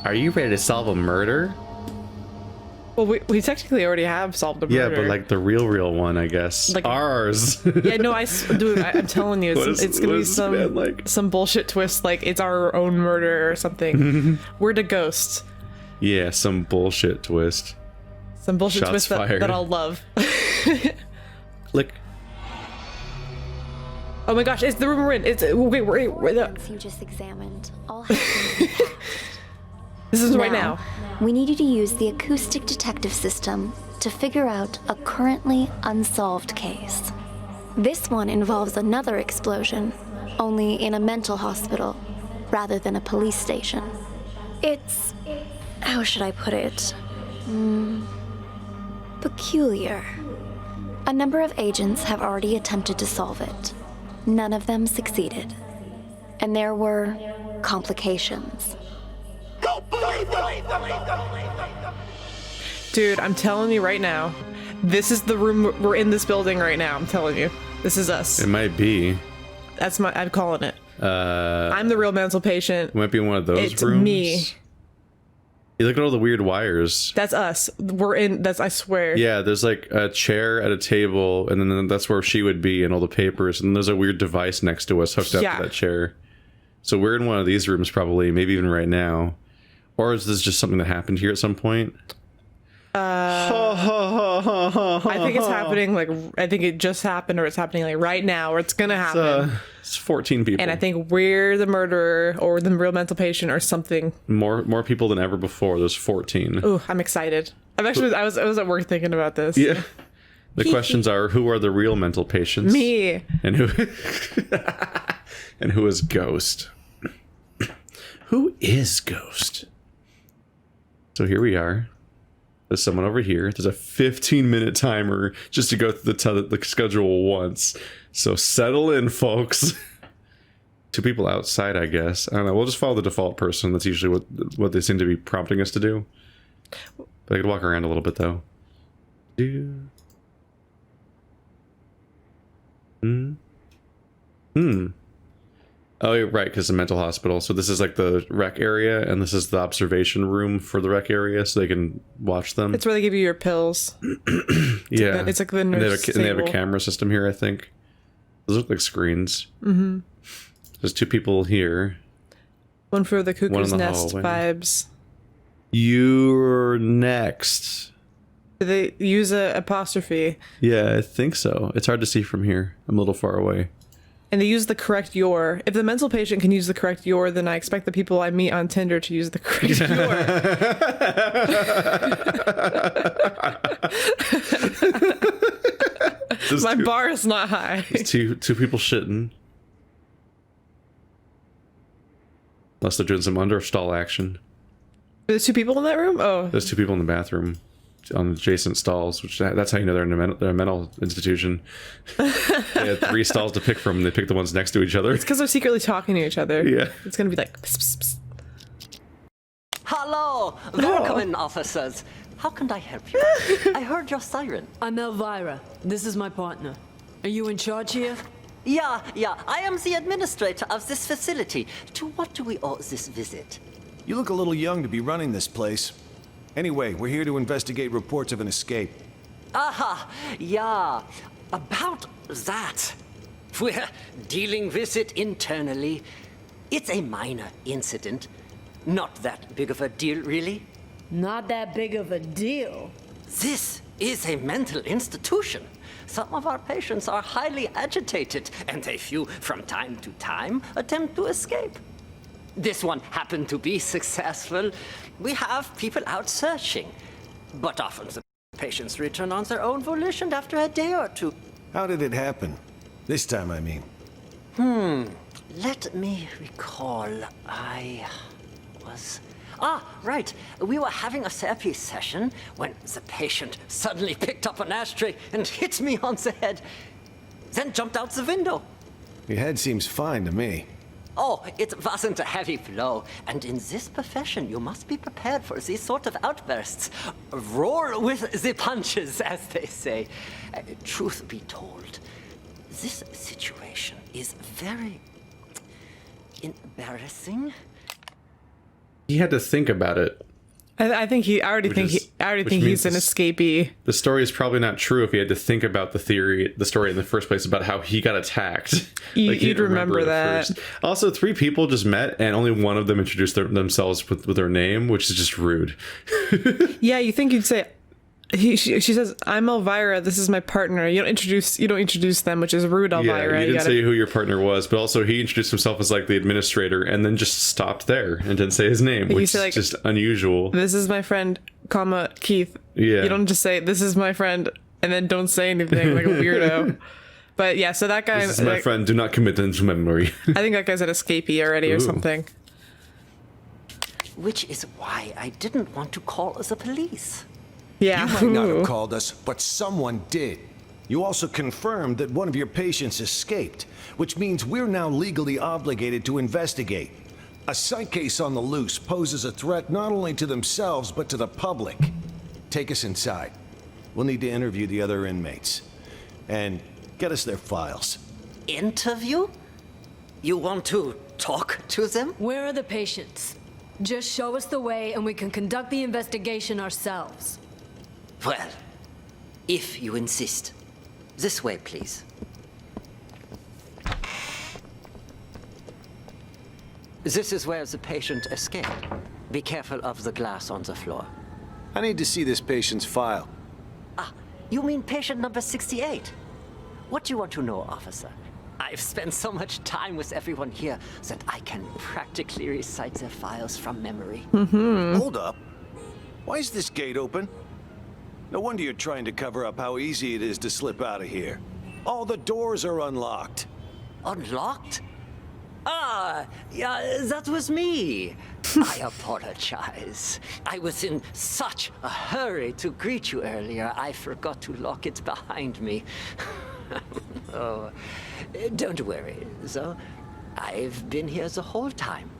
Are you ready to solve a murder? Well, we technically already have solved a murder. Yeah, but like the real one, I guess. Like ours. Yeah, no, dude, I'm telling you, it's gonna be some bullshit twist, like it's our own murder or something. We're the ghosts. Yeah, some bullshit twist. Some bullshit Shots twist that I'll love. Click. Oh my gosh, it's the room we're in. It's wait, we're the. You just examined all happened in the past. This is right now. We need you to use the Acoustic Detective system to figure out a currently unsolved case. This one involves another explosion, only in a mental hospital rather than a police station. It's, how should I put it? Peculiar. A number of agents have already attempted to solve it. None of them succeeded. And there were complications. Dude, I'm telling you right now, this is the room. We're in this building right now. I'm telling you, this is us. It might be. I'm calling it. I'm the real mental patient. It might be in one of those it's rooms. Me. You look at all the weird wires. That's us. We're in. I swear. Yeah, there's like a chair at a table, and then that's where she would be, and all the papers. And there's a weird device next to us hooked up to that chair. So we're in one of these rooms, probably, maybe even right now. Or is this just something that happened here at some point? I think it's happening, like, I think it just happened, or it's happening, like, right now, or it's gonna happen. It's 14 people. And I think we're the murderer, or the real mental patient, or something. More people than ever before. There's 14. Ooh, I'm excited. I was at work thinking about this. Yeah. The questions are, who are the real mental patients? Me. And who... and who is Ghost? Who is Ghost? So here we are. There's someone over here. There's a 15-minute timer just to go through the schedule once. So settle in, folks. 2 people outside, I guess. I don't know. We'll just follow the default person. That's usually what they seem to be prompting us to do. But I could walk around a little bit, though. Oh, you're right, because the mental hospital. So this is like the rec area, and this is the observation room for the rec area, so they can watch them. It's where they give you your pills. Yeah. It's like the nurse and they have a camera system here, I think. Those look like screens. Mm-hmm. There's 2 people here. One for the Cuckoo's Nest vibes. You're next. Do they use a apostrophe? Yeah, I think so. It's hard to see from here. I'm a little far away. And they use the correct your. If the mental patient can use the correct your, then I expect the people I meet on Tinder to use the correct your. My bar is not high. There's two people shitting. Unless they're doing some understall action. There's 2 people in that room? Oh. There's 2 people in the bathroom. On adjacent stalls, which that's how you know they're in a mental institution. They had 3 stalls to pick from, and they picked the ones next to each other. It's because they're secretly talking to each other. Yeah. It's gonna be like, pss, pss, pss. Hello! Welcome in, officers. How can I help you? I heard your siren. I'm Elvira. This is my partner. Are you in charge here? Yeah, I am the administrator of this facility. To what do we owe this visit? You look a little young to be running this place. Anyway, we're here to investigate reports of an escape. Aha, yeah. About that. We're dealing with it internally. It's a minor incident. Not that big of a deal, really. Not that big of a deal. This is a mental institution. Some of our patients are highly agitated, and a few, from time to time, attempt to escape. This one happened to be successful. We have people out searching, but often the patients return on their own volition after a day or 2. How did it happen? This time, I mean. Let me recall. Right. We were having a therapy session when the patient suddenly picked up an ashtray and hit me on the head, then jumped out the window. Your head seems fine to me. Oh, it wasn't a heavy blow. And in this profession, you must be prepared for these sort of outbursts. Roll with the punches, as they say. Truth be told, this situation is very embarrassing. He had to think about it. I think he's an escapee. The story is probably not true if he had to think about the story in the first place about how he got attacked. You'd remember that. First. Also, 3 people just met and only one of them introduced themselves with their name, which is just rude. Yeah, you think you'd say, she says, "I'm Elvira. This is my partner." You don't introduce them, which is rude, Elvira. Yeah, you didn't say who your partner was, but also he introduced himself as like the administrator and then just stopped there and didn't say his name, which is just unusual. This is my friend, Keith. Yeah. You don't just say, "This is my friend," and then don't say anything like a weirdo. But yeah, so that guy. This is my friend. Do not commit them to memory. I think that guy's an escapee already or something. Which is why I didn't want to call the police. Yeah. You might not have called us, but someone did. You also confirmed that one of your patients escaped, which means we're now legally obligated to investigate. A psych case on the loose poses a threat not only to themselves, but to the public. Take us inside. We'll need to interview the other inmates. And get us their files. Interview? You want to talk to them? Where are the patients? Just show us the way and we can conduct the investigation ourselves. Well, if you insist. This way, please. This is where the patient escaped. Be careful of the glass on the floor. I need to see this patient's file. Ah, you mean patient number 68? What do you want to know, officer? I've spent so much time with everyone here that I can practically recite their files from memory. Hold up. Why is this gate open? No wonder you're trying to cover up how easy it is to slip out of here. All the doors are unlocked. Unlocked? Ah, yeah, that was me. I apologize. I was in such a hurry to greet you earlier, I forgot to lock it behind me. Oh, don't worry, though. I've been here the whole time.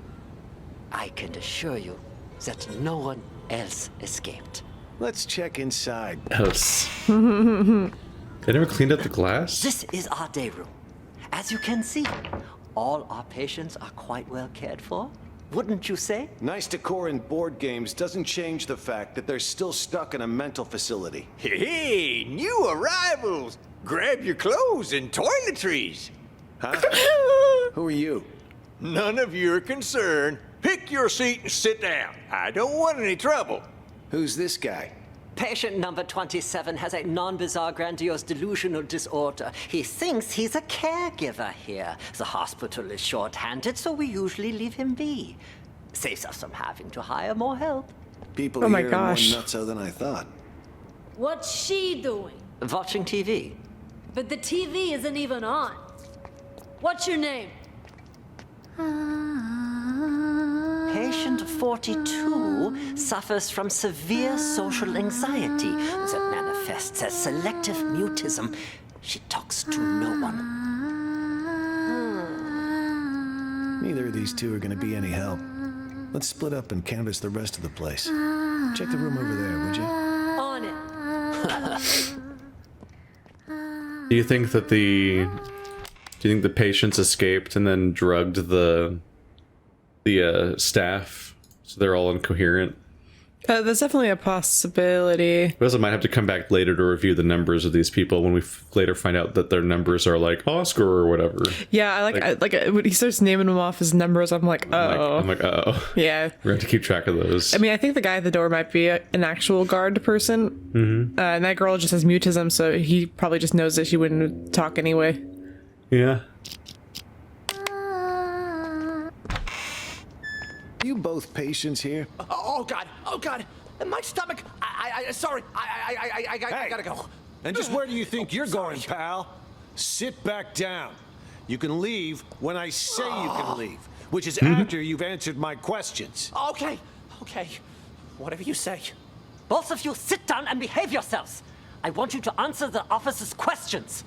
I can assure you that no one else escaped. Let's check inside. Yes. They never cleaned up the glass? This is our day room. As you can see, all our patients are quite well cared for. Wouldn't you say? Nice decor in board games doesn't change the fact that they're still stuck in a mental facility. Hey, new arrivals! Grab your clothes and toiletries. Huh? Who are you? None of your concern. Pick your seat and sit down. I don't want any trouble. Who's this guy? Patient number 27 has a non-bizarre grandiose delusional disorder. He thinks he's a caregiver here. The hospital is short-handed, so we usually leave him be. Saves us from having to hire more help. People Oh my here are more gosh. nutso than I thought. What's she doing? Watching TV. But the TV isn't even on. What's your name? Patient 42 suffers from severe social anxiety that manifests as selective mutism. She talks to no one. Neither of these two are going to be any help. Let's split up and canvass the rest of the place. Check the room over there, would you? On it. Do you think that the patients escaped and then drugged the staff so they're all incoherent? There's definitely a possibility. We also might have to come back later to review the numbers of these people when we later find out that their numbers are like Oscar or whatever. Yeah, I like when he starts naming them off as numbers, I'm like, oh. I'm like, uh-oh. Yeah. We're going to have to keep track of those. I mean, I think the guy at the door might be an actual guard person. Mm-hmm. And that girl just has mutism, so he probably just knows that she wouldn't talk anyway. Yeah. You both patients here? Oh God! My stomach! Sorry. I gotta go. And just where do you think you're going, pal? Sit back down. You can leave when I say you can leave, which is after you've answered my questions. Okay. Whatever you say. Both of you sit down and behave yourselves. I want you to answer the officer's questions.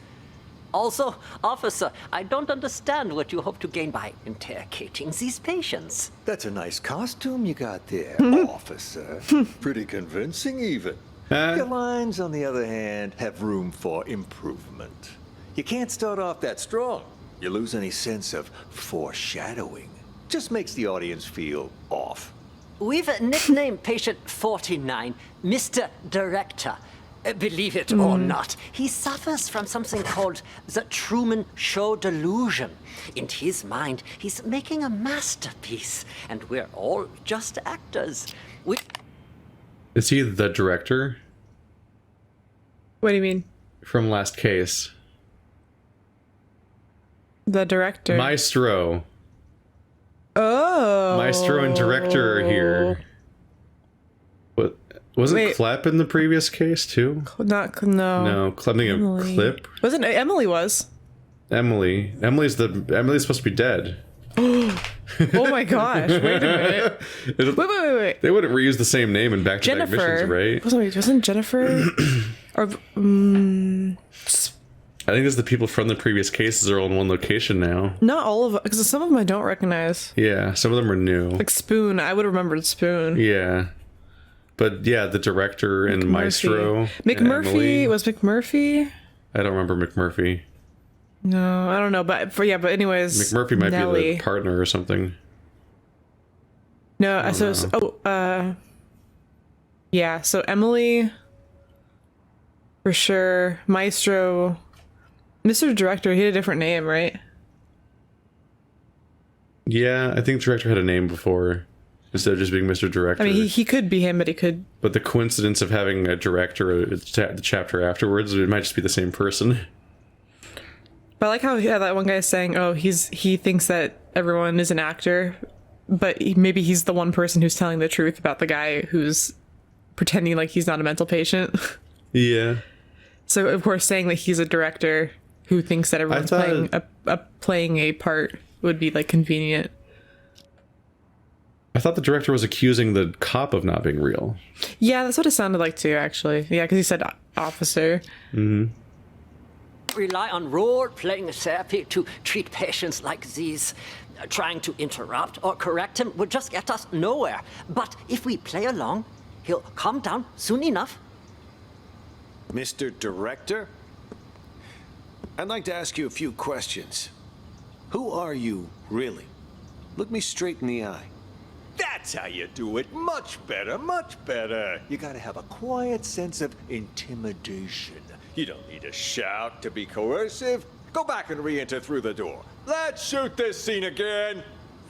Also, officer, I don't understand what you hope to gain by interrogating these patients. That's a nice costume you got there, officer. Pretty convincing, even. Your lines, on the other hand, have room for improvement. You can't start off that strong. You lose any sense of foreshadowing. Just makes the audience feel off. we've nicknamed patient 49 Mr. Director. Believe it or not, he suffers from something called the Truman Show delusion. In his mind, he's making a masterpiece, and we're all just actors. Is he the director? What do you mean? From Last Case. The director. Maestro. Oh. Maestro and director are here. What? Wasn't Clep in the previous case too? No. No, Clepping a Clip. Wasn't Emily was? Emily's supposed to be dead. Oh my gosh! Wait a minute. Wait. They wouldn't reuse the same name in back-to-back missions, right? Wasn't Jennifer? Or I think it's the people from the previous cases are all in one location now. not all of them, because some of them I don't recognize. Yeah, some of them are new. Like Spoon, I would have remembered Spoon. Yeah. But yeah, the director and Maestro. McMurphy was McMurphy. I don't remember McMurphy. No, I don't know, but anyways, McMurphy might Nelly. be the partner or something. No, so Emily for sure. Maestro, Mr. Director, he had a different name, right? Yeah, I think director had a name before instead of just being Mr. Director. I mean, he could be him, but he could. But the coincidence of having a director, the chapter afterwards, it might just be the same person. But I like how that one guy is saying, "Oh, he thinks that everyone is an actor, but maybe he's the one person who's telling the truth about the guy who's pretending like he's not a mental patient." Yeah. So of course, saying that he's a director who thinks that everyone's playing a part would be like convenient. I thought the director was accusing the cop of not being real. Yeah, that's what it sounded like too, actually. Yeah, because he said officer. Mm-hmm. Rely on role-playing therapy to treat patients like these. Trying to interrupt or correct him would just get us nowhere. But if we play along, he'll calm down soon enough. Mr. Director? I'd like to ask you a few questions. Who are you, really? Look me straight in the eye. That's how you do it. Much better, much better. You gotta have a quiet sense of intimidation. You don't need to shout to be coercive. Go back and re-enter through the door. Let's shoot this scene again.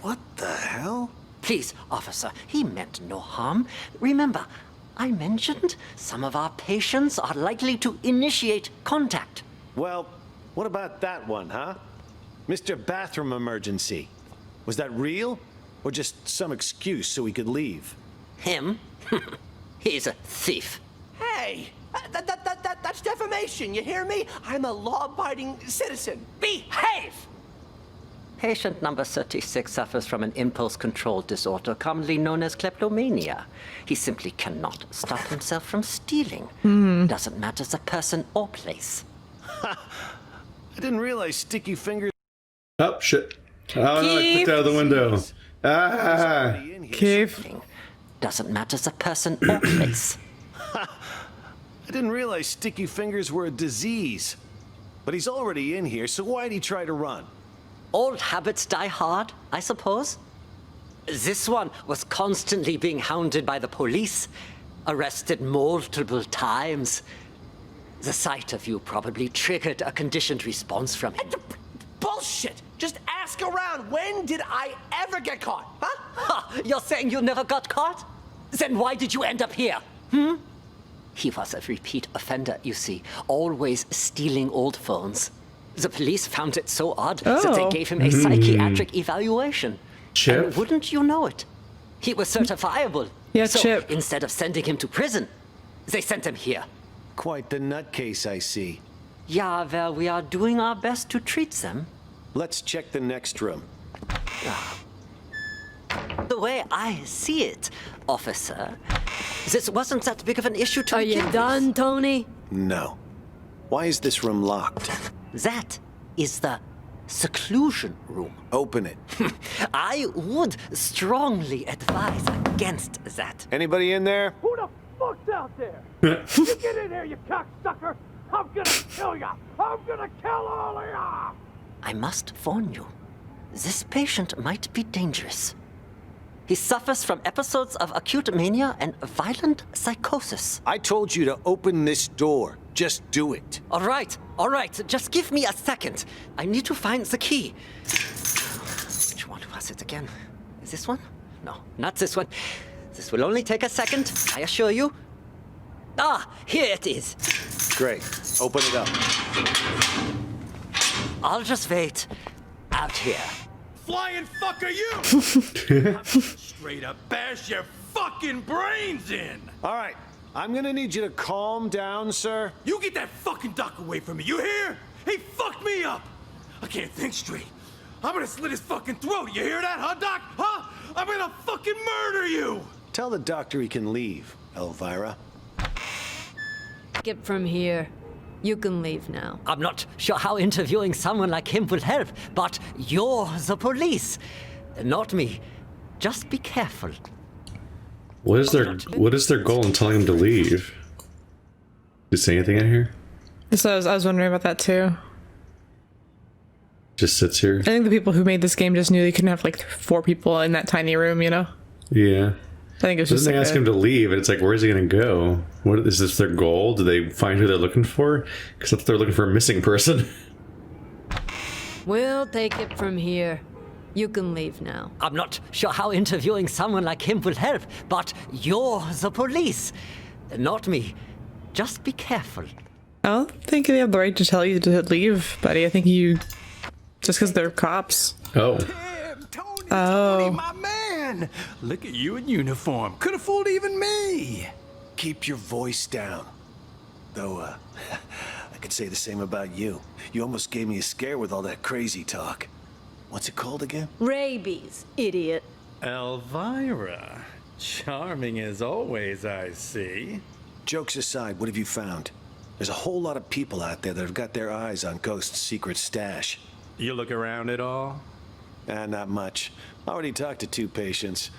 What the hell? Please, officer, he meant no harm. Remember, I mentioned some of our patients are likely to initiate contact. Well, what about that one, huh? Mr. Bathroom Emergency. Was that real? Or just some excuse so he could leave? Him? He's a thief. Hey! That's defamation, you hear me? I'm a law-abiding citizen. Behave! Patient number 36 suffers from an impulse control disorder commonly known as kleptomania. He simply cannot stop himself from stealing. Doesn't matter the person or place. I didn't realize Sticky Fingers... Oh, shit. Oh, no, I clicked out of the window. Ah! Keith. Doesn't matter the person or place. I didn't realize Sticky Fingers were a disease. But he's already in here, so why'd he try to run? Old habits die hard, I suppose. This one was constantly being hounded by the police, arrested multiple times. The sight of you probably triggered a conditioned response from him. Bullshit! Just ask around. When did I ever get caught, huh? Ha! You're saying you never got caught? Then why did you end up here? He was a repeat offender, you see, always stealing old phones. The police found it so odd that they gave him a psychiatric evaluation. Chip? And wouldn't you know it? He was certifiable. Yeah, so Chip. Instead of sending him to prison, they sent him here. Quite the nutcase, I see. Yeah, well, we are doing our best to treat them. Let's check the next room. The way I see it, officer, this wasn't that big of an issue to Are begin you with. done, Tony? No. Why is this room locked? That is the seclusion room. Open it. I would strongly advise against that. Anybody in there? Who the fuck's out there? You get in here, you cocksucker! I'm gonna kill ya! I'm gonna kill all of ya! I must warn you, this patient might be dangerous. He suffers from episodes of acute mania and violent psychosis. I told you to open this door. Just do it. All right. Just give me a second. I need to find the key. Which one was it again? Is this one? No, not this one. This will only take a second, I assure you. Ah, here it is. Great. Open it up. I'll just wait out here. Flying fuck are you? I'm gonna straight up bash your fucking brains in. All right. I'm gonna need you to calm down, sir. You get that fucking doc away from me, you hear? He fucked me up. I can't think straight. I'm gonna slit his fucking throat. You hear that, huh, Doc? Huh? I'm gonna fucking murder you. Tell the doctor he can leave, Elvira. Get from here. You can leave now. I'm not sure how interviewing someone like him will help, but you're the police, not me. Just be careful. What is their goal in telling him to leave? Did you say anything in here? So I was wondering about that too. Just sits here. I think the people who made this game just knew they couldn't have like 4 people in that tiny room, you know? Yeah. I think it was just Doesn't they like ask him to leave, and it's like, where's he gonna go? What is this their goal? Do they find who they're looking for? Because they're looking for a missing person. We'll take it from here. You can leave now. I'm not sure how interviewing someone like him will help, but you're the police, not me. Just be careful. I don't think they have the right to tell you to leave, buddy. I think you... Just because they're cops. Oh. Damn, Tony, Oh. Tony, my man. Look at you in uniform. Could have fooled even me. Keep your voice down. Though, I could say the same about you. You almost gave me a scare with all that crazy talk. What's it called again? Rabies, idiot. Elvira. Charming as always, I see. Jokes aside, what have you found? There's a whole lot of people out there that have got their eyes on Ghost's secret stash. You look around at all? Not much. Already talked to 2 patients.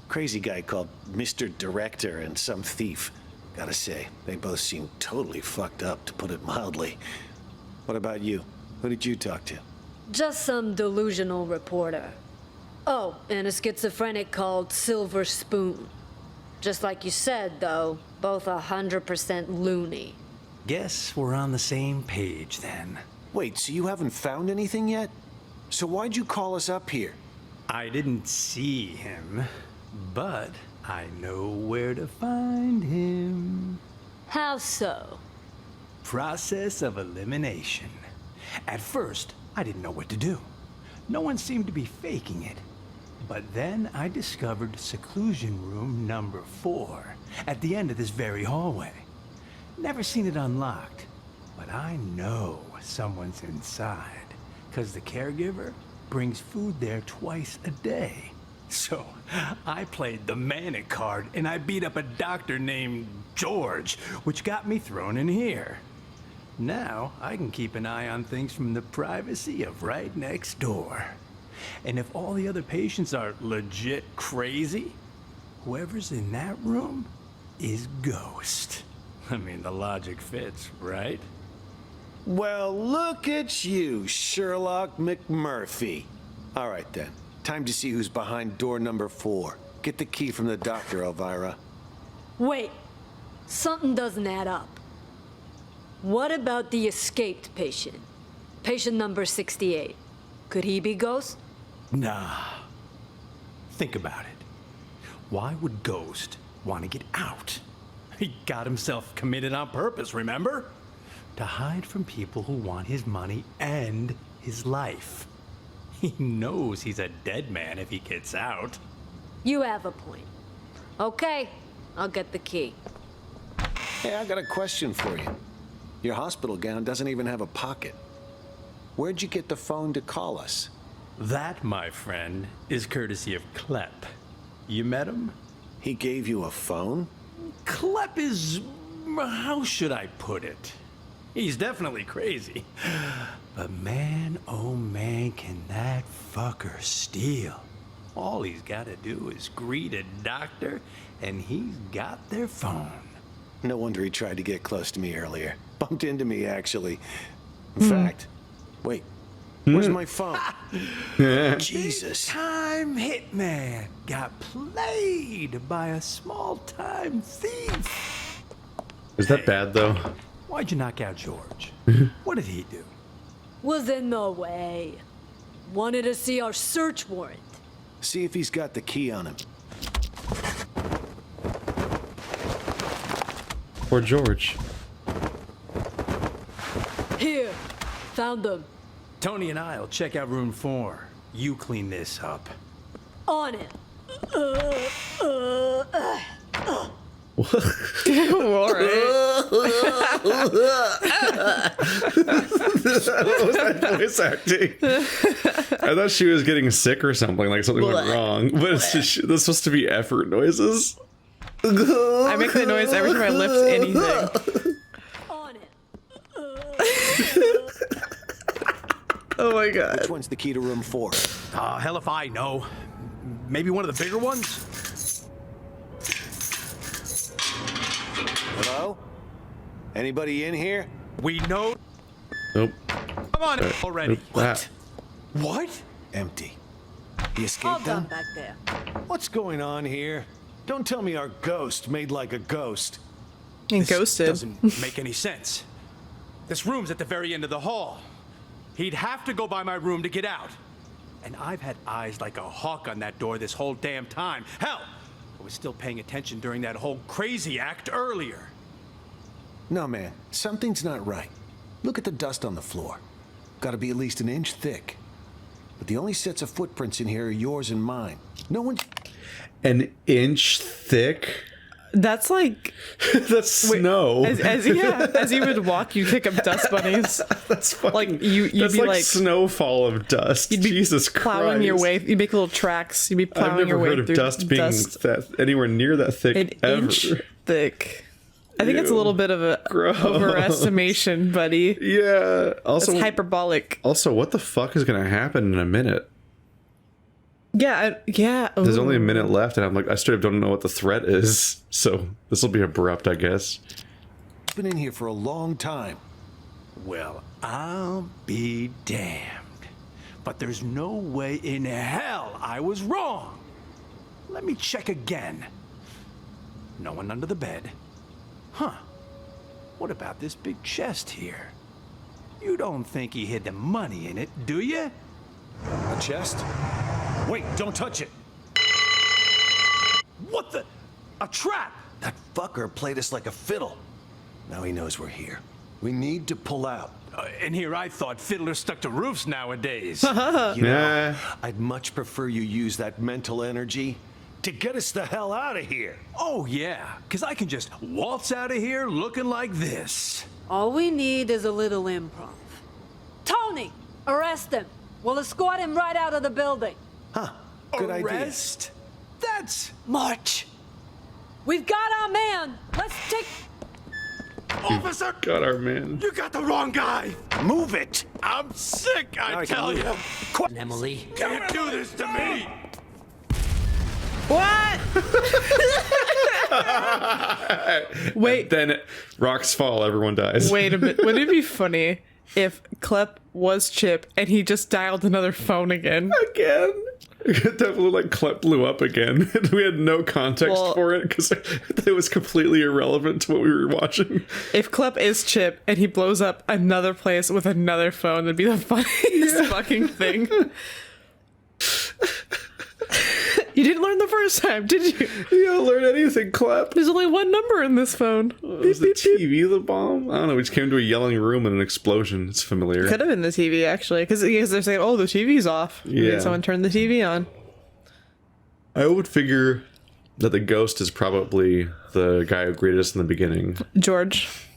Crazy guy called Mr. Director and some thief. Gotta say, they both seem totally fucked up, to put it mildly. What about you? Who did you talk to? Just some delusional reporter. Oh, and a schizophrenic called Silver Spoon. Just like you said, though, both 100% loony. Guess we're on the same page then. Wait, so you haven't found anything yet? So why'd you call us up here? I didn't see him, but I know where to find him. How so? Process of elimination. At first, I didn't know what to do. No one seemed to be faking it. But then I discovered seclusion room number 4 at the end of this very hallway. Never seen it unlocked, but I know someone's inside, because the caregiver brings food there twice a day. So I played the manic card and I beat up a doctor named George, which got me thrown in here. Now I can keep an eye on things from the privacy of right next door. And if all the other patients are legit crazy, whoever's in that room is Ghost. I mean, the logic fits, right? Well, look at you, Sherlock McMurphy. All right, then. Time to see who's behind door number 4. Get the key from the doctor, Elvira. Wait, something doesn't add up. What about the escaped patient? Patient number 68. Could he be Ghost? Nah. Think about it. Why would Ghost want to get out? He got himself committed on purpose, remember? To hide from people who want his money and his life. He knows he's a dead man if he gets out. You have a point. Okay, I'll get the key. Hey, I got a question for you. Your hospital gown doesn't even have a pocket. Where'd you get the phone to call us? That, my friend, is courtesy of Klepp. You met him? He gave you a phone? Klepp is... how should I put it? He's definitely crazy. But man, oh man, can that fucker steal. All he's got to do is greet a doctor, and he's got their phone. No wonder he tried to get close to me earlier. Bumped into me, actually. In fact, wait, Where's my phone? Jesus. Time hitman got played by a small-time thief. Is that bad though? Why'd you knock out George? What did he do? Was in the way. Wanted to see our search warrant. See if he's got the key on him. Poor George. Here, found them. Tony and I'll check out room 4. You clean this up. On it. All right. What was that voice acting? I thought she was getting sick or something, like something went wrong. But it's just, that's supposed to be effort noises. I make that noise every time I lift anything. On it. Oh my god. Which one's the key to room 4? Hell if I know. Maybe one of the bigger ones? Hello? Anybody in here? We know. Nope. Come on already. What? What? Empty. He All escaped done them? back there. What's going on here? Don't tell me our ghost made like a ghost. And ghosted. Doesn't make any sense. This room's at the very end of the hall. He'd have to go by my room to get out. And I've had eyes like a hawk on that door this whole damn time. Hell, I was still paying attention during that whole crazy act earlier. No, man. Something's not right. Look at the dust on the floor. Gotta be at least an inch thick. But the only sets of footprints in here are yours and mine. No one... An inch thick? That's like That's snow. as you would walk, you pick up dust bunnies. That's fucking, Like you'd that's be like snowfall of dust. you'd be Jesus plowing Christ. your way. You make little tracks. You'd be I've plowing never your way heard of through dust being that anywhere near that thick an ever. inch thick. I think it's a Ew. little bit of a Gross. overestimation, buddy. Yeah. Also, It's hyperbolic. also, what the fuck is gonna happen in a minute? Yeah, yeah. There's only a ooh. minute left, and I'm like, I straight up don't know what the threat is. So this will be abrupt, I guess. It's been in here for a long time. Well, I'll be damned. But there's no way in hell I was wrong. Let me check again. No one under the bed. Huh. What about this big chest here? You don't think he hid the money in it, do you? A chest? Wait, don't touch it. What the? A trap! That fucker played us like a fiddle. Now he knows we're here. We need to pull out. And here I thought fiddlers stuck to roofs nowadays. You know, Yeah. I'd much prefer you use that mental energy to get us the hell out of here. Oh yeah, because I can just waltz out of here looking like this. All we need is a little improv. Tony, arrest him. We'll escort him right out of the building. Huh, good idea. Arrest? That's... March. We've got our man. Let's take... Officer! Got our man. You got the wrong guy! Move it! I'm sick, I I can tell move you! it. Emily. Can't do this to me! What? Wait, Then rocks fall, everyone dies. wait a minute. Wouldn't it be funny if Klep was Chip and he just dialed another phone again? Again? It definitely like blew up again. We had no context Well- for it because it was completely irrelevant to what we were watching. If Klep is Chip and he blows up another place with another phone, that'd be the funniest fucking thing. You didn't learn the first time, did you? You don't learn anything, Clap. There's only one number in this phone. Was the TV the bomb? I don't know. We just came to a yelling room and an explosion. It's familiar. Could have been the TV, actually. Because they're saying, oh, the TV's off. Yeah. Maybe someone turned the TV on. I would figure that the ghost is probably the guy who greeted us in the beginning. George.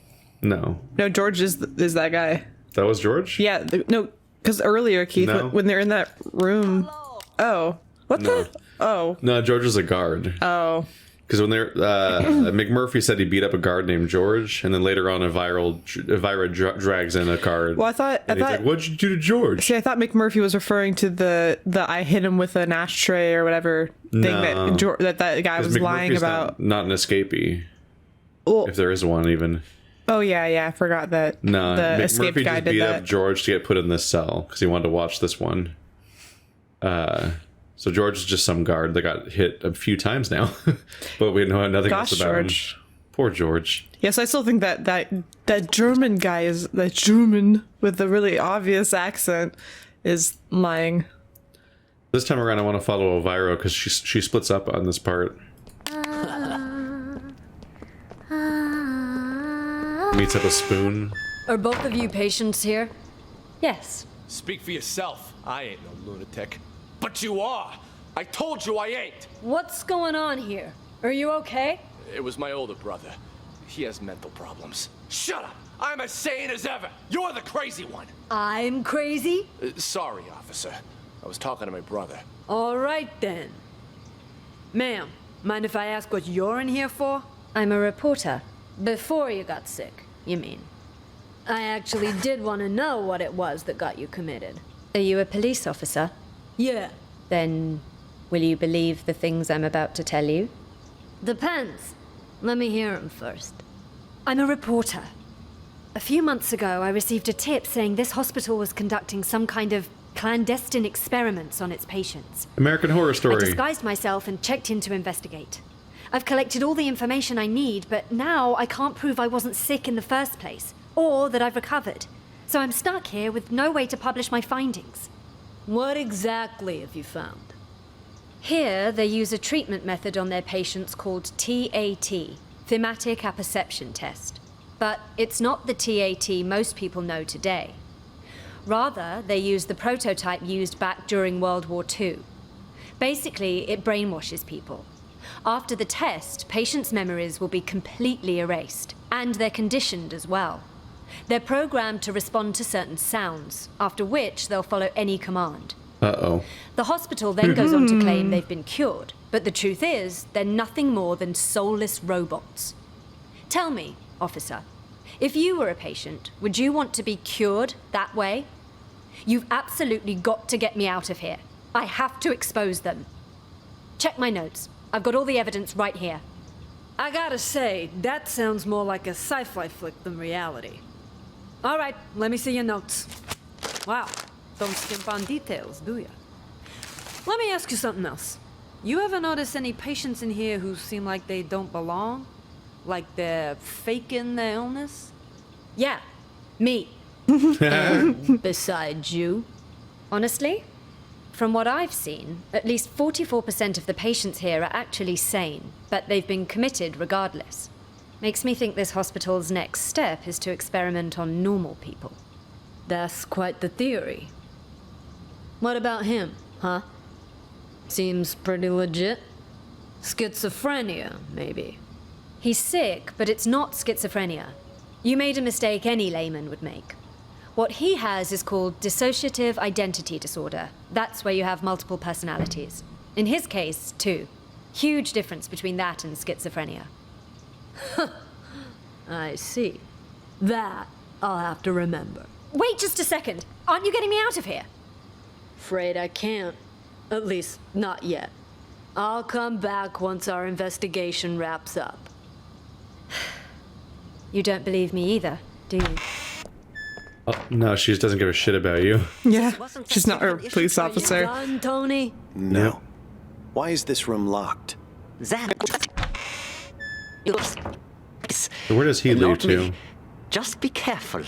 No. No, George is that guy. That was George? Yeah, no, because earlier, Keith, No. when they're in that room... Oh. What No. the... Oh. No, George was a guard. Oh. Because when they're McMurphy said he beat up a guard named George, and then later on Elvira drags in a guard. Well, I thought... and he's like, "What'd you do to George?" See, I thought McMurphy was referring to the I hit him with an ashtray or whatever thing No. that guy was lying McMurphy's about. not an escapee. Well, If there is one, even. Oh yeah, I forgot that No, the escape McMurphy guy just did beat that. up George to get put in this cell because he wanted to watch this one. So George is just some guard that got hit a few times now, but we know nothing else about George. him. Poor George. Yes, I still think that German guy is that German with the really obvious accent is lying. This time around, I want to follow Elvira because she splits up on this part. Meets up a spoon. Are both of you patients here? Yes. Speak for yourself. I ain't no lunatic. But you are. I told you I ain't. What's going on here? Are you okay? It was my older brother. He has mental problems. Shut up! I'm as sane as ever. You're the crazy one. I'm crazy? Sorry, officer. I was talking to my brother. All right then. Ma'am, mind if I ask what you're in here for? I'm a reporter. Before you got sick, you mean? I actually did want to know what it was that got you committed. Are you a police officer? Yeah. Then will you believe the things I'm about to tell you? Depends. Let me hear 'em first. I'm a reporter. A few months ago, I received a tip saying this hospital was conducting some kind of clandestine experiments on its patients. American Horror I Story. disguised myself and checked in to investigate. I've collected all the information I need, but now I can't prove I wasn't sick in the first place, or that I've recovered. So I'm stuck here with no way to publish my findings. What exactly have you found? Here, they use a treatment method on their patients called TAT, Thematic Apperception Test. But it's not the TAT most people know today. Rather, they use the prototype used back during World War II. Basically, it brainwashes people. After the test, patients' memories will be completely erased, and they're conditioned as well. They're programmed to respond to certain sounds, after which they'll follow any command. Uh-oh. The hospital then goes on to claim they've been cured, but the truth is, they're nothing more than soulless robots. Tell me, officer, if you were a patient, would you want to be cured that way? You've absolutely got to get me out of here. I have to expose them. Check my notes. I've got all the evidence right here. I gotta say, that sounds more like a sci-fi flick than reality. All right, let me see your notes. Wow, don't skimp on details, do ya? Let me ask you something else. You ever notice any patients in here who seem like they don't belong? Like they're faking their illness? Yeah, me. Besides you. Honestly, from what I've seen, at least 44% of the patients here are actually sane, but they've been committed regardless. Makes me think this hospital's next step is to experiment on normal people. That's quite the theory. What about him, huh? Seems pretty legit. Schizophrenia, maybe. He's sick, but it's not schizophrenia. You made a mistake any layman would make. What he has is called dissociative identity disorder. That's where you have multiple personalities. In his case, too. Huge difference between that and schizophrenia. I see. That I'll have to remember. Wait just a second. Aren't you getting me out of here? Afraid I can't. At least, not yet. I'll come back once our investigation wraps up. You don't believe me either, do you? Oh, no, she just doesn't give a shit about you. Yeah, she's not a police Are you officer. done, Tony? No. Why is this room locked? So where does he leave to? Just be careful.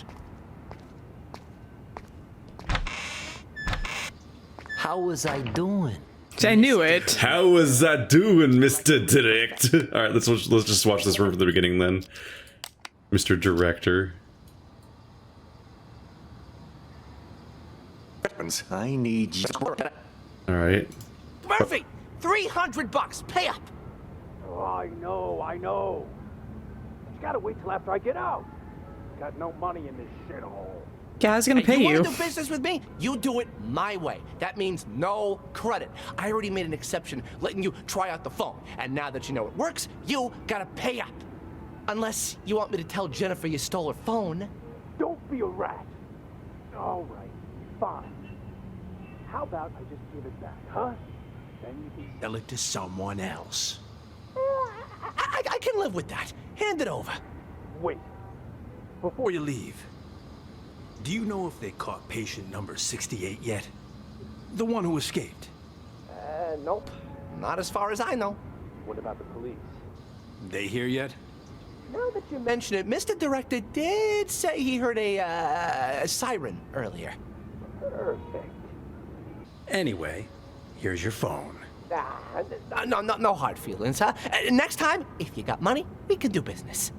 How was I doing? I knew it. How was that doing, Mr. Direct? All right, let's just watch this room from the beginning then. Mr. Director. I need you. All right. Murphy! $300! Pay up! Oh, I know. You gotta wait till after I get out. Got no money in this shithole. Yeah, I was gonna pay you you. want to do business with me? You do it my way. That means no credit. I already made an exception letting you try out the phone. And now that you know it works, you gotta pay up. Unless you want me to tell Jennifer you stole her phone. Don't be a rat. All right, fine. How about I just give it back, huh? Then you can sell it to someone else. I can live with that. Hand it over. Wait. before you leave, do you know if they caught patient number 68 yet? The one who escaped? Nope. Not as far as I know. What about the police? They here yet? Now that you mention it, Mr. Director did say he heard a siren earlier. Perfect. Anyway, here's your phone. No hard feelings, huh? Next time, if you got money, we can do business.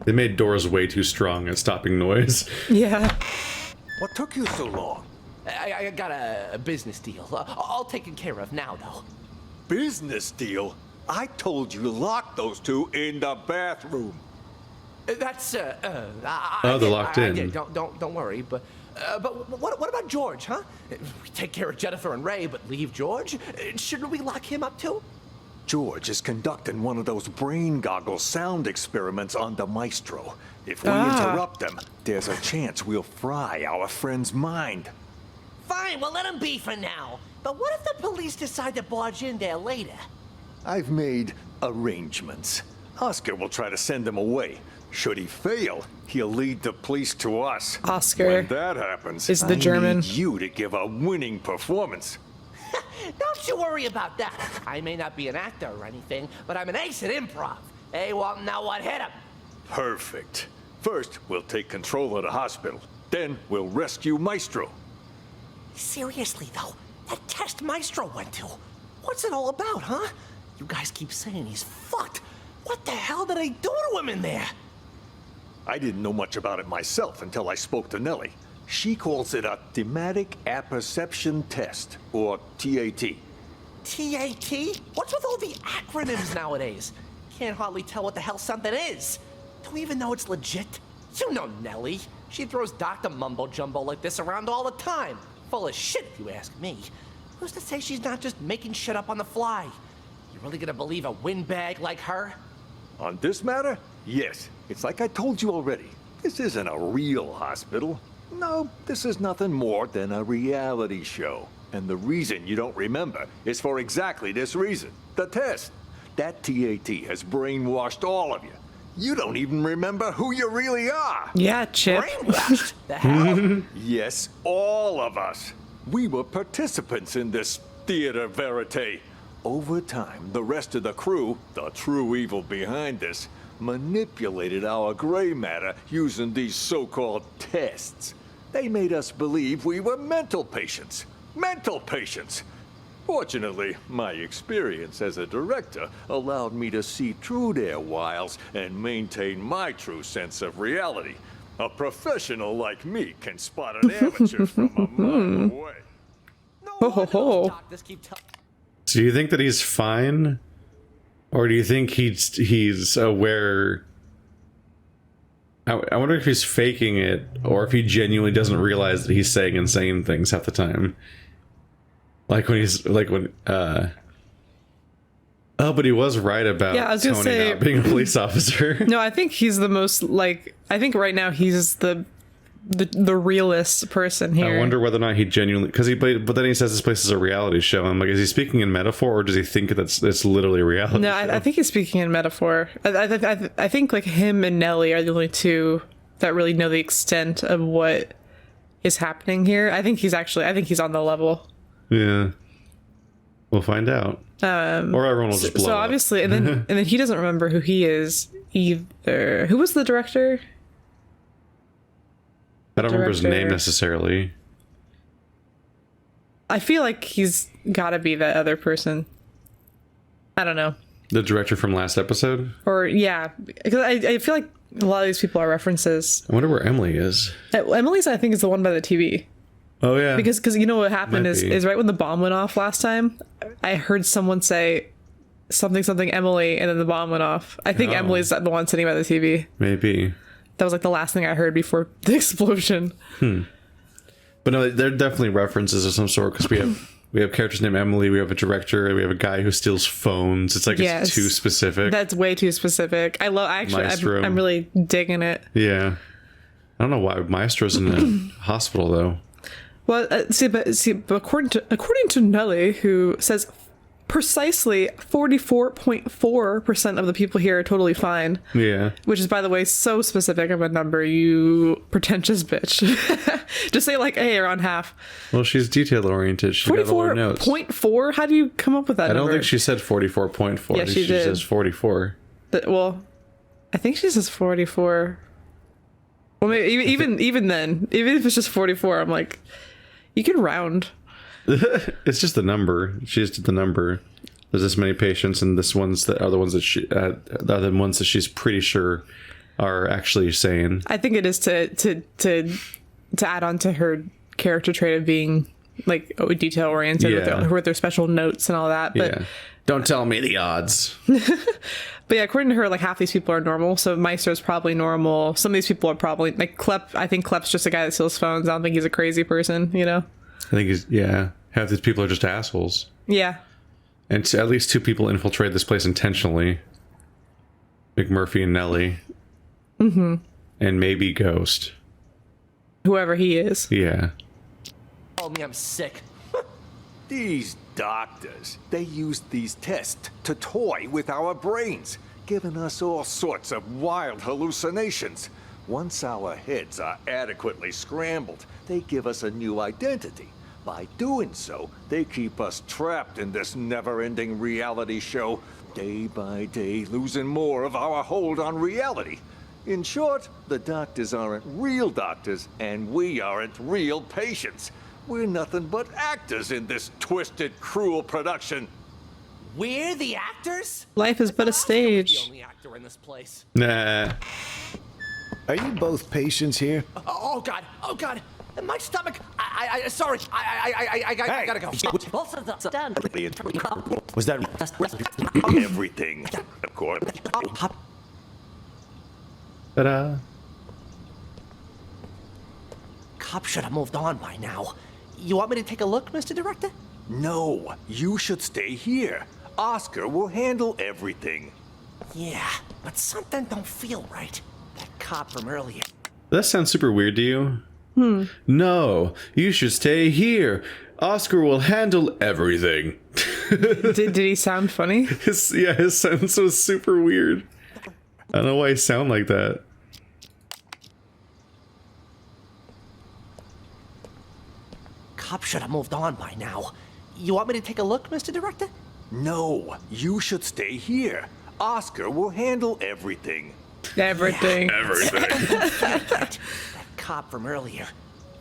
They made doors way too strong at stopping noise. Yeah. What took you so long? I got a business deal. All taken care of now, though. Business deal? I told you lock those two in the bathroom. That's they're locked in. I did. Don't worry. But what about George, huh? We take care of Jennifer and Ray, but leave George? Shouldn't we lock him up too? George is conducting one of those brain goggle sound experiments on the Maestro. If we interrupt them, there's a chance we'll fry our friend's mind. Fine, we'll let him be for now. But what if the police decide to barge in there later? I've made arrangements. Oscar will try to send him away. Should he fail, he'll lead the police to us. Oscar When that happens, is the I German. need you to give a winning performance. Don't you worry about that. I may not be an actor or anything, but I'm an ace at improv. Hey, well, now what? Hit him. Perfect. First, we'll take control of the hospital. Then, we'll rescue Maestro. Seriously, though, that test Maestro went to, what's it all about, huh? You guys keep saying he's fucked. What the hell did they do to him in there? I didn't know much about it myself until I spoke to Nellie. She calls it a thematic apperception test, or TAT. TAT? What's with all the acronyms nowadays? Can't hardly tell what the hell something is. Do we even know it's legit? You know Nellie. She throws Dr. Mumbo Jumbo like this around all the time. Full of shit, if you ask me. Who's to say she's not just making shit up on the fly? You really gonna believe a windbag like her? On this matter, yes. It's like I told you already. This isn't a real hospital. No, this is nothing more than a reality show. And the reason you don't remember is for exactly this reason. The test. That TAT has brainwashed all of you. You don't even remember who you really are. Yeah, Chip. Brainwashed? The hell? Yes, all of us. We were participants in this theater verite. Over time, the rest of the crew, the true evil behind this, manipulated our gray matter using these so-called tests. They made us believe we were mental patients. Mental patients! Fortunately, my experience as a director allowed me to see through their wiles and maintain my true sense of reality. A professional like me can spot an amateur from a mile away. So do you think that he's fine? Or do you think he's aware? I wonder if he's faking it, or if he genuinely doesn't realize that he's saying insane things half the time. Like when he's oh, but he was right about Tony not being a police officer. No, I think he's the most I think right now he's the realest person here. I wonder whether or not he genuinely, but then he says this place is a reality show. I'm like, is he speaking in metaphor, or does he think it's literally a reality show? I think he's speaking in metaphor. I think like him and Nellie are the only two that really know the extent of what is happening here. I think he's on the level. Yeah, we'll find out. Or everyone will just blow so up. obviously, and then he doesn't remember who he is either. Who was the director? I don't remember his name necessarily. I feel like he's got to be that other person. I don't know. The director from last episode? Or, yeah. Because I feel like a lot of these people are references. I wonder where Emily is. Emily's, I think, is the one by the TV. Oh, yeah. Because you know what happened is right when the bomb went off last time, I heard someone say something Emily, and then the bomb went off. I think Emily's the one sitting by the TV. Maybe. That was like the last thing I heard before the explosion. But no, they're definitely references of some sort, because we have characters named Emily, we have a director, and we have a guy who steals phones. It's like it's too specific. That's way too specific. I'm really digging it. Yeah. I don't know why Maestro's in a hospital though. Well, but according to Nellie, who says precisely 44.4% of the people here are totally fine. Yeah. Which is, by the way, so specific of a number, you pretentious bitch. Just say like, hey, around half. Well, she's detail oriented. She got all her notes. 44.4? How do you come up with that number? I don't think she said 44.4. Yeah, she did. Says 44. Well, I think she says 44. Well, maybe even then, even if it's just 44, I'm like, you can round. It's just the number. She just did the number. There's this many patients, and this ones that are the ones that the other ones that she's pretty sure are actually sane. I think it is to add on to her character trait of being like detail oriented with their special notes and all that. But yeah. Don't tell me the odds. But yeah, according to her, like half these people are normal. So Meister's probably normal. Some of these people are probably like Klepp. I think Klepp's just a guy that steals phones. I don't think he's a crazy person, you know? I think half these people are just assholes. Yeah. And at least 2 people infiltrate this place intentionally. McMurphy and Nellie. Mm-hmm. And maybe Ghost. Whoever he is. Yeah. Oh, me, I'm sick. These doctors, they use these tests to toy with our brains, giving us all sorts of wild hallucinations. Once our heads are adequately scrambled, they give us a new identity. By doing so, they keep us trapped in this never-ending reality show, day by day losing more of our hold on reality. In short, the doctors aren't real doctors, and we aren't real patients. We're nothing but actors in this twisted, cruel production. We're the actors? Life is but a stage. The only actor in this place. Nah. Are you both patients here? Oh God! Oh God! My stomach! Sorry. I gotta go. Was that everything? Of course. Ta-da. Cop should have moved on by now. You want me to take a look, Mr. Director? No, you should stay here. Oscar will handle everything. Yeah, but something don't feel right. That cop from earlier. That sounds super weird to you? No, you should stay here. Oscar will handle everything. Did he sound funny? His sentence was super weird. I don't know why he sound like that. Cop should have moved on by now. You want me to take a look, Mr. Director? No, you should stay here. Oscar will handle everything. Everything. Yeah. Everything. That cop from earlier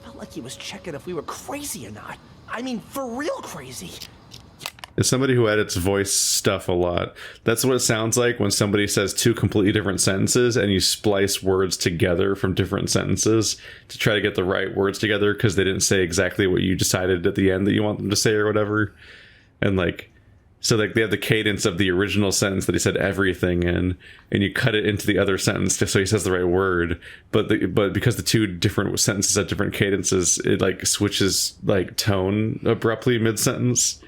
felt like he was checking if we were crazy or not. I mean, for real crazy. As somebody who edits voice stuff a lot, that's what it sounds like when somebody says 2 completely different sentences and you splice words together from different sentences to try to get the right words together because they didn't say exactly what you decided at the end that you want them to say or whatever. And like, so like they have the cadence of the original sentence that he said everything in, and you cut it into the other sentence just so he says the right word. But because the 2 different sentences have different cadences, it like switches like tone abruptly mid-sentence.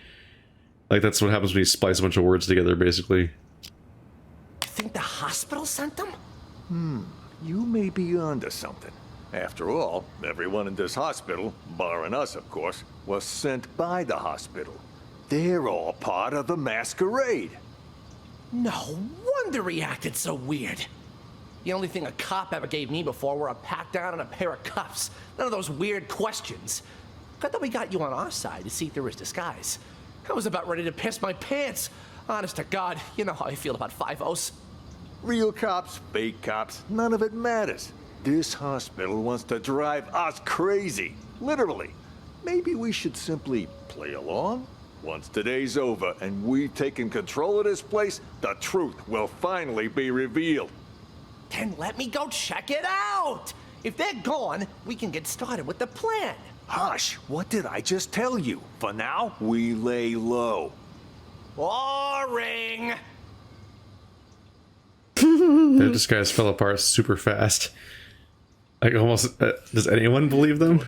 Like, that's what happens when you splice a bunch of words together, basically. I think the hospital sent them? You may be onto something. After all, everyone in this hospital, barring us, of course, was sent by the hospital. They're all part of the masquerade. No wonder he acted so weird. The only thing a cop ever gave me before were a pat down and a pair of cuffs. None of those weird questions. Good that we got you on our side to see through his disguise. I was about ready to piss my pants. Honest to God, you know how I feel about 5-0s. Real cops, fake cops, none of it matters. This hospital wants to drive us crazy. Literally. Maybe we should simply play along? Once today's over and we've taken control of this place, the truth will finally be revealed. Then let me go check it out. If they're gone, we can get started with the plan. Hush, what did I just tell you? For now, we lay low. Boring. Their disguise fell apart super fast. Like almost, does anyone believe them?